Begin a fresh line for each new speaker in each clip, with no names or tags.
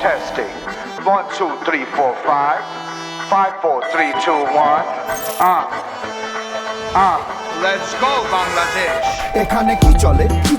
testing. 1, 2, 3, 4, 5. 5, 4, 3, 2, 1. Let's go, Bangladesh.
এখানে কি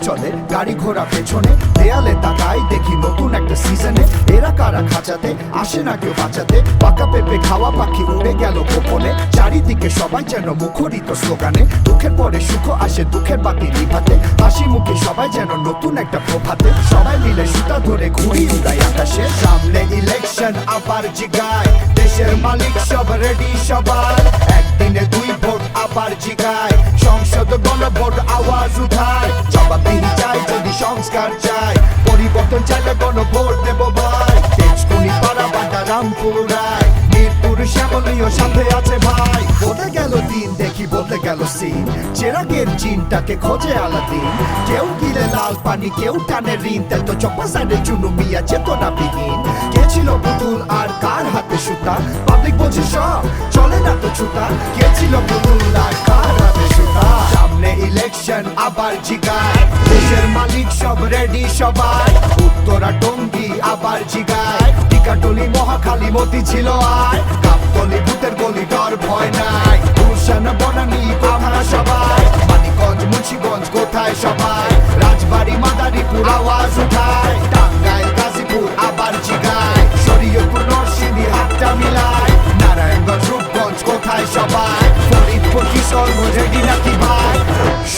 চলে গাড়ি ঘোড়া পেছনে দেয়ালে তাকাই দেখি নতুন একটা সিজনে এরা কারা খাঁচাতে আসে না কেউ বাঁচাতে পাকা পেঁপে খাওয়া পাখি উড়ে গেল গোপনে চারিদিকে সবাই যেন মুখরিত স্লোগানে দুঃখের পরে সুখ আসে দুঃখের বাতি নিভাতে হাসি মুখে সবাই যেন নতুন একটা প্রভাতে সবাই মিলে সুতা ধরে ঘুড়ি উড়াই আকাশে সামনে ইলেকশন আবার জিগায় দেশের মালিক সব রেডি সবার একদিনে 2 ভোট আবার জিগায় সংসদ গণভোট আওয়াজ উঠায় জবাবদিহি চাই যদি সংস্কার চাই পরিবর্তন চাইলে গণভোট দেব ভাই তেজকুনি পাড়া বাড্ডা রামপুর রায় মিরপুর শ্যামলীয় সাথে আছে ভাই বদলে গেল দিন দেখি বদলে গেল সিন চেরাগের চিনটাকে খোঁজে আলাদিন কেউ গিলে লাল পানি কেউ টানে ঋণ তেল তো চপ্পা সাইডে চুনু মিয়া চেতনা বিহীন কে ছিল পুতুল আর কার হাতে সুতা পাবলিক বলছে সব চলে না তো ছুটা কে ছিল পুতুল আর কার হাতে সুতা সামনে ইলেকশন আবার জিগায় দেশের মালিক সব রেডি সবাই উত্তরা টঙ্গী আবার জিগায় টিকাটলি মহাখালী মতি ছিল আয় কাপতলি ভূতের গলি ডর ভয় নাই গুলশান বনানী কথা সবাই মানিকগঞ্জ মুন্সিগঞ্জ কোথায় সবাই রাজবাড়ি মাদারীপুর আওয়াজ উঠায় টাঙ্গাইল গাজীপুর আবার জিগায় শরীয়তপুর নরসিংদী হাতটা মিলায় নারায়ণগঞ্জ রূপগঞ্জ কোথায় সবাই ফরিদপুর কিশোরগঞ্জ রেডি নাকি ভাই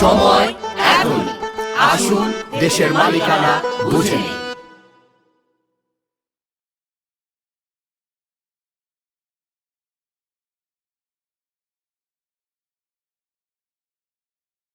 সময় এখন, আসুন দেশের মালিকানা বুঝে নিন।